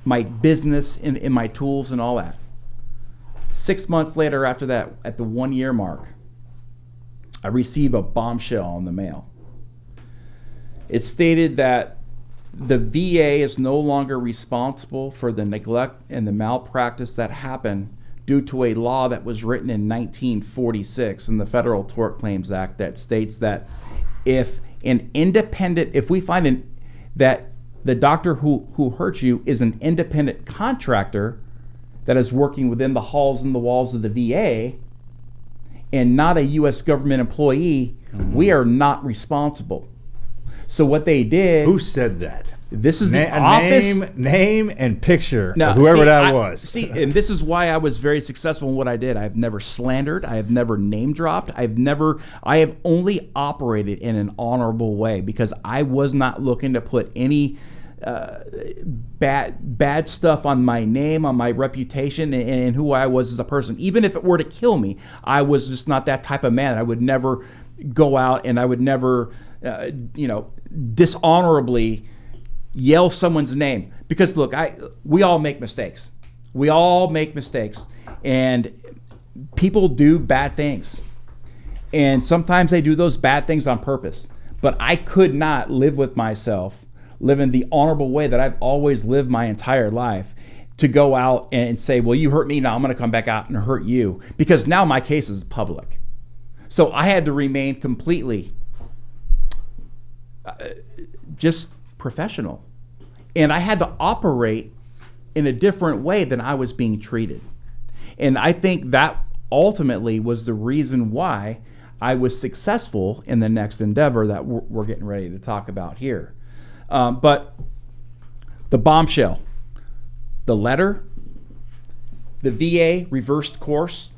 my business and my tools and all that. 6 months later after that, at the 1 year mark, I received a bombshell in the mail. It stated that the VA is no longer responsible for the neglect and the malpractice that happened due to a law that was written in 1946 in the Federal Tort Claims Act that states that if we find that the doctor who hurt you is an independent contractor that is working within the halls and the walls of the VA and not a U.S. government employee, we are not responsible. So what they did... Who said that? This is the office... Name and picture of whoever that was. See, and this is why I was very successful in what I did. I've never slandered. I have never name dropped. I have only operated in an honorable way because I was not looking to put any bad stuff on my name, on my reputation, and who I was as a person. Even if it were to kill me, I was just not that type of man. I would never go out and I would never, dishonorably yell someone's name. Because look, we all make mistakes. We all make mistakes, and people do bad things. And sometimes they do those bad things on purpose. But I could not live with myself, live in the honorable way that I've always lived my entire life, to go out and say, well, you hurt me, now I'm going to come back out and hurt you. Because now my case is public. So I had to remain completely just professional. And I had to operate in a different way than I was being treated. And I think that ultimately was the reason why I was successful in the next endeavor that we're getting ready to talk about here. But the bombshell, the letter, the VA reversed course.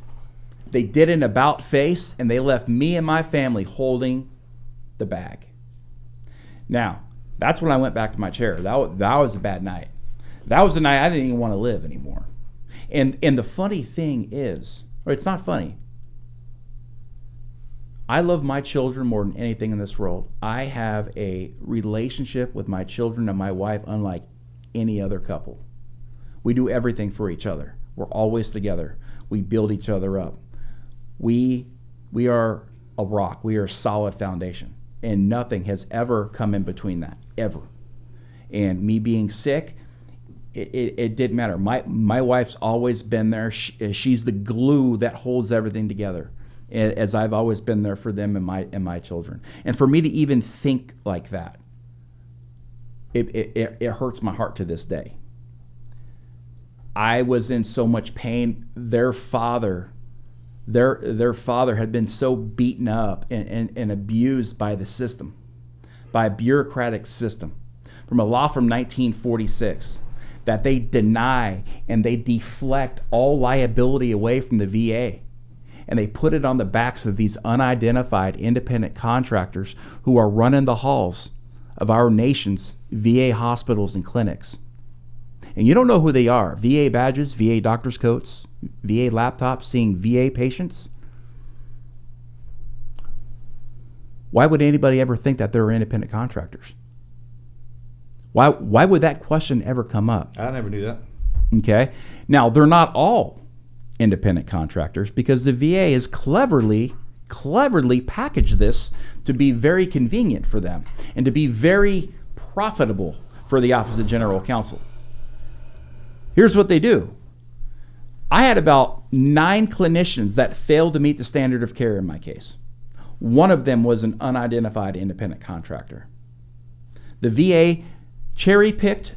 They did an about face, and they left me and my family holding the bag. Now, that's when I went back to my chair. That was a bad night. That was the night I didn't even want to live anymore. And the funny thing is, or it's not funny, I love my children more than anything in this world. I have a relationship with my children and my wife unlike any other couple. We do everything for each other. We're always together. We build each other up. We are a rock. We are a solid foundation. And nothing has ever come in between that, ever. And me being sick, it didn't matter. My wife's always been there. She's the glue that holds everything together, as I've always been there for them and my children. And for me to even think like that, it hurts my heart to this day. I was in so much pain. Their father had been so beaten up and abused by the system, by a bureaucratic system, from a law from 1946, that they deny and they deflect all liability away from the VA. And they put it on the backs of these unidentified independent contractors who are running the halls of our nation's VA hospitals and clinics. And you don't know who they are. VA badges, VA doctor's coats, VA laptops, seeing VA patients. Why would anybody ever think that they're independent contractors? Why would that question ever come up? I never knew that. Okay. Now, they're not all independent contractors because the VA has cleverly packaged this to be very convenient for them and to be very profitable for the Office of General Counsel. Here's what they do. I had about 9 clinicians that failed to meet the standard of care in my case. One of them was an unidentified independent contractor. The VA cherry-picked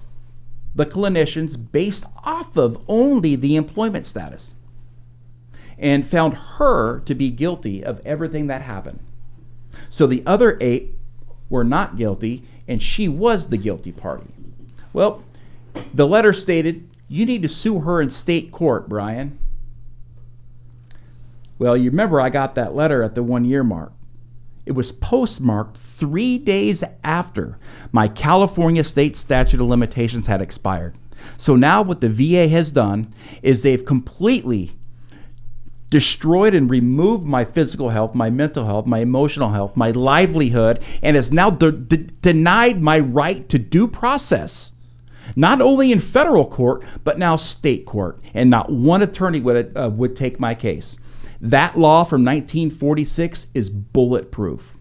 the clinicians based off of only the employment status and found her to be guilty of everything that happened. So the other 8 were not guilty, and she was the guilty party. Well, the letter stated, you need to sue her in state court, Brian. Well, you remember I got that letter at the 1 year mark. It was postmarked 3 days after my California state statute of limitations had expired. So now what the VA has done is they've completely destroyed and removed my physical health, my mental health, my emotional health, my livelihood, and has now denied my right to due process. not only in federal court, but now state court. And not one attorney would take my case. That law from 1946 is bulletproof.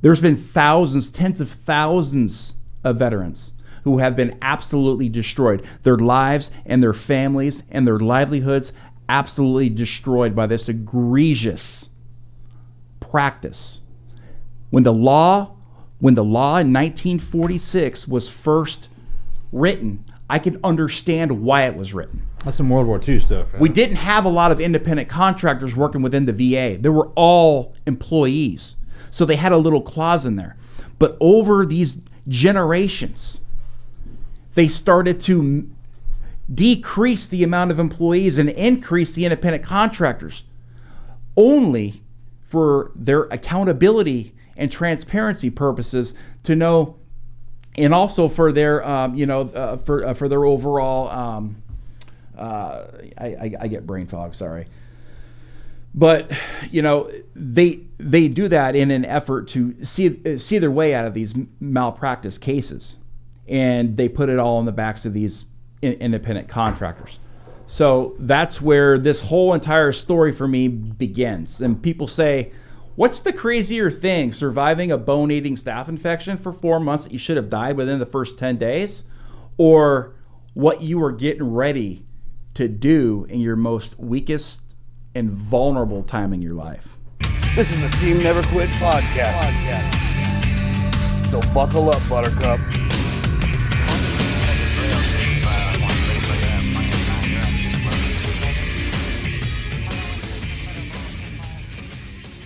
There's been thousands, tens of thousands of veterans who have been absolutely destroyed. Their lives and their families and their livelihoods absolutely destroyed by this egregious practice. When the law in 1946 was first written, I could understand why it was written. That's some World War II stuff. Right? We didn't have a lot of independent contractors working within the VA. They were all employees. So they had a little clause in there. But over these generations, they started to decrease the amount of employees and increase the independent contractors, only for their accountability and transparency purposes to know, and also for their for their overall I get brain fog, sorry. But they do that in an effort to see their way out of these malpractice cases, and they put it all on the backs of these independent contractors. So that's where this whole entire story for me begins. And people say, what's the crazier thing, surviving a bone-eating staph infection for 4 months that you should have died within the first 10 days, or what you were getting ready to do in your most weakest and vulnerable time in your life? This is the Team Never Quit podcast. So buckle up, Buttercup.